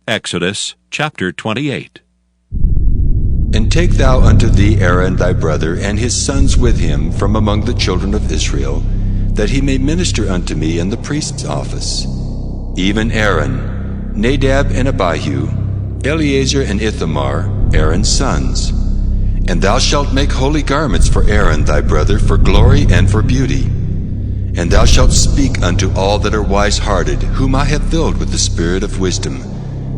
Exodus chapter 28. And take thou unto thee Aaron thy brother, and his sons with him from among the children of Israel, that he may minister unto me in the priest's office. Even Aaron, Nadab and Abihu, Eleazar and Ithamar, Aaron's sons. And thou shalt make holy garments for Aaron thy brother, for glory and for beauty. And thou shalt speak unto all that are wise-hearted, whom I have filled with the spirit of wisdom,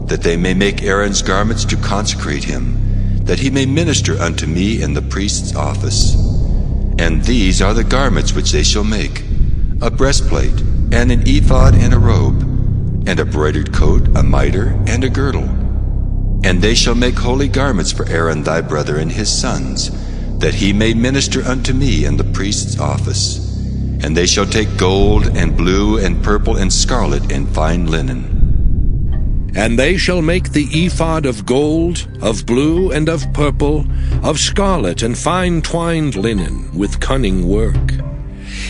that they may make Aaron's garments to consecrate him, that he may minister unto me in the priest's office. And these are the garments which they shall make: a breastplate, and an ephod, and a robe, and a broidered coat, a mitre, and a girdle. And they shall make holy garments for Aaron thy brother and his sons, that he may minister unto me in the priest's office. And they shall take gold, and blue, and purple, and scarlet, and fine linen. And they shall make the ephod of gold, of blue, and of purple, of scarlet, and fine twined linen, with cunning work.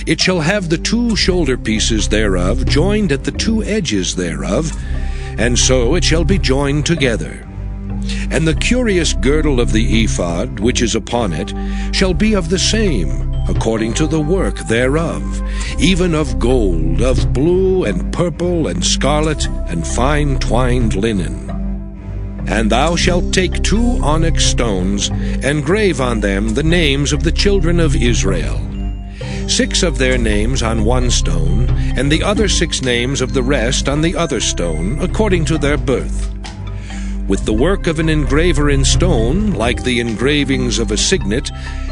It shall have the 2 shoulder pieces thereof joined at the 2 edges thereof, and so it shall be joined together. And the curious girdle of the ephod, which is upon it, shall be of the same, according to the work thereof, even of gold, of blue, and purple, and scarlet, and fine twined linen. And thou shalt take 2 onyx stones, and grave on them the names of the children of Israel, 6 of their names on 1 stone, and the other 6 names of the rest on the other stone, according to their birth. With the work of an engraver in stone, like the engravings of a signet,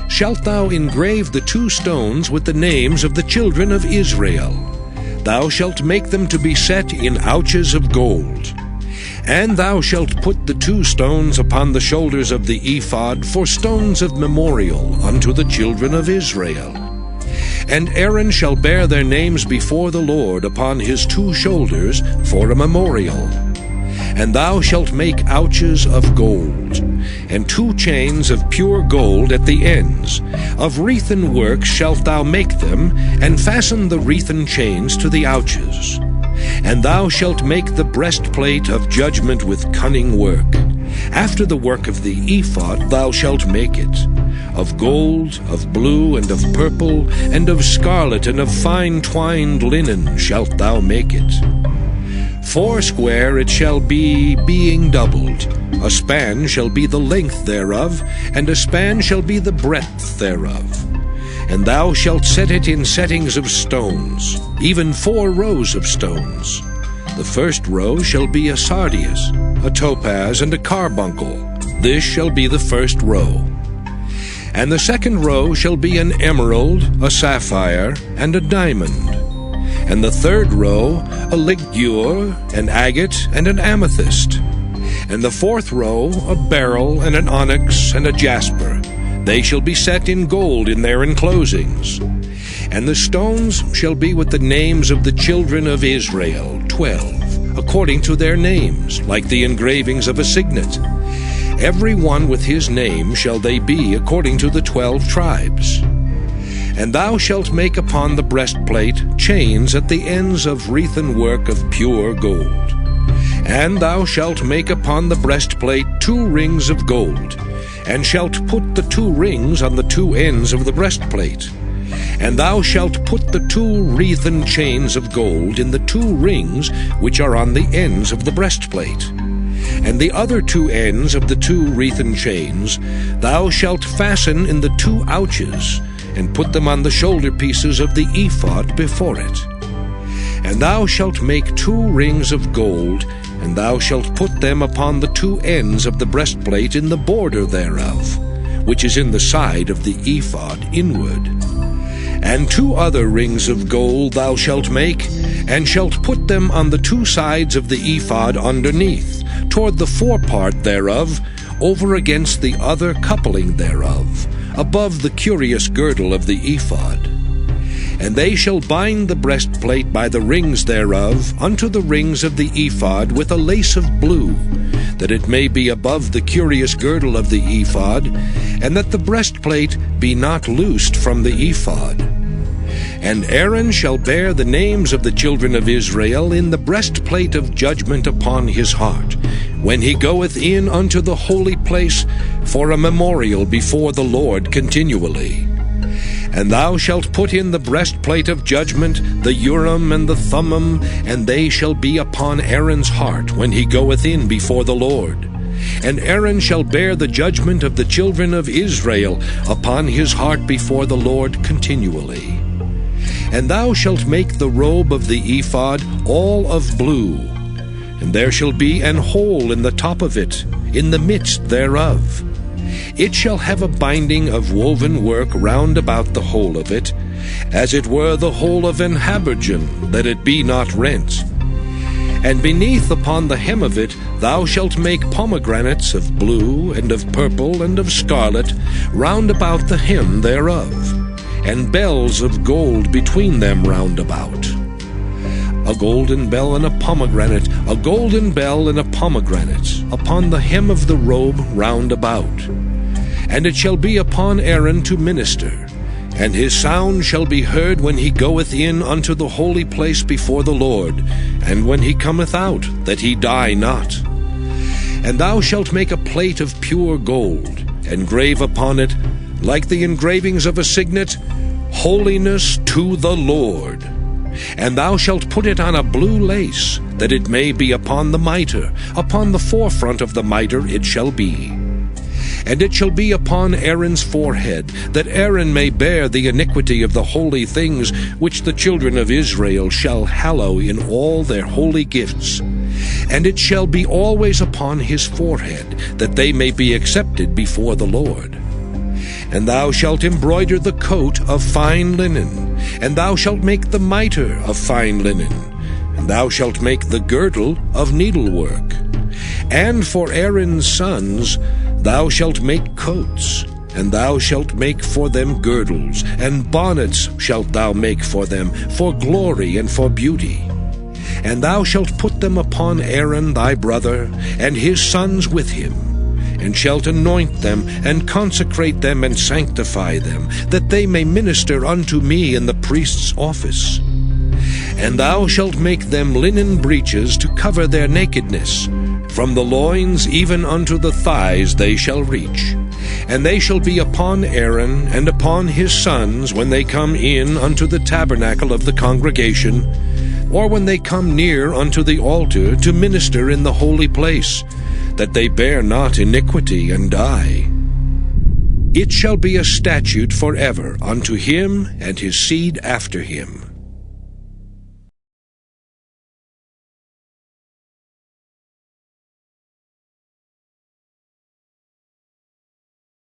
shalt thou engrave the 2 stones with the names of the children of Israel. Thou shalt make them to be set in ouches of gold. And thou shalt put the 2 stones upon the shoulders of the ephod for stones of memorial unto the children of Israel. And Aaron shall bear their names before the Lord upon his 2 shoulders for a memorial. And thou shalt make ouches of gold, and 2 chains of pure gold at the ends. Of wreathen work shalt thou make them, and fasten the wreathen chains to the ouches. And thou shalt make the breastplate of judgment with cunning work. After the work of the ephod thou shalt make it. Of gold, of blue, and of purple, and of scarlet, and of fine twined linen shalt thou make it. 80 it shall be, being doubled. A span shall be the length thereof, and a span shall be the breadth thereof. And thou shalt set it in settings of stones, even 4 rows of stones. The first row shall be a sardius, a topaz, and a carbuncle. This shall be the first row. And the second row shall be an emerald, a sapphire, and a diamond. And the third row, a ligure, an agate, and an amethyst. And the 4th row, a beryl, and an onyx, and a jasper. They shall be set in gold in their enclosings. And the stones shall be with the names of the children of Israel, 12, according to their names, like the engravings of a signet. Every one with his name shall they be according to the 12 tribes. And thou shalt make upon the breastplate chains at the ends of wreathen work of pure gold. And thou shalt make upon the breastplate 2 rings of gold, and shalt put the 2 rings on the 2 ends of the breastplate. And thou shalt put the 2 wreathen chains of gold in the 2 rings which are on the ends of the breastplate. And the other 2 ends of the 2 wreathen chains thou shalt fasten in the 2 ouches, and put them on the shoulder pieces of the ephod before it. And thou shalt make 2 rings of gold, and thou shalt put them upon the 2 ends of the breastplate in the border thereof, which is in the side of the ephod inward. And 2 other rings of gold thou shalt make, and shalt put them on the 2 sides of the ephod underneath, toward the forepart thereof, over against the other coupling thereof, above the curious girdle of the ephod. And they shall bind the breastplate by the rings thereof unto the rings of the ephod with a lace of blue, that it may be above the curious girdle of the ephod, and that the breastplate be not loosed from the ephod. And Aaron shall bear the names of the children of Israel in the breastplate of judgment upon his heart, when he goeth in unto the holy place, for a memorial before the Lord continually. And thou shalt put in the breastplate of judgment, the Urim and the Thummim, and they shall be upon Aaron's heart when he goeth in before the Lord. And Aaron shall bear the judgment of the children of Israel upon his heart before the Lord continually. And thou shalt make the robe of the ephod all of blue, and there shall be an hole in the top of it, in the midst thereof. It shall have a binding of woven work round about the hole of it, as it were the hole of an habergeon, that it be not rent. And beneath upon the hem of it thou shalt make pomegranates of blue, and of purple, and of scarlet, round about the hem thereof, and bells of gold between them round about. A golden bell and a pomegranate, a golden bell and a pomegranate, upon the hem of the robe round about. And it shall be upon Aaron to minister, and his sound shall be heard when he goeth in unto the holy place before the Lord, and when he cometh out, that he die not. And thou shalt make a plate of pure gold, and grave upon it, like the engravings of a signet, Holiness to the Lord. And thou shalt put it on a blue lace, that it may be upon the mitre, upon the forefront of the mitre it shall be. And it shall be upon Aaron's forehead, that Aaron may bear the iniquity of the holy things which the children of Israel shall hallow in all their holy gifts. And it shall be always upon his forehead, that they may be accepted before the Lord. And thou shalt embroider the coat of fine linen, and thou shalt make the mitre of fine linen, and thou shalt make the girdle of needlework. And for Aaron's sons thou shalt make coats, and thou shalt make for them girdles, and bonnets shalt thou make for them, for glory and for beauty. And thou shalt put them upon Aaron thy brother, and his sons with him, and shalt anoint them, and consecrate them, and sanctify them, that they may minister unto me in the priest's office. And thou shalt make them linen breeches to cover their nakedness. From the loins even unto the thighs they shall reach. And they shall be upon Aaron and upon his sons when they come in unto the tabernacle of the congregation, or when they come near unto the altar to minister in the holy place, that they bear not iniquity and die. It shall be a statute forever unto him and his seed after him.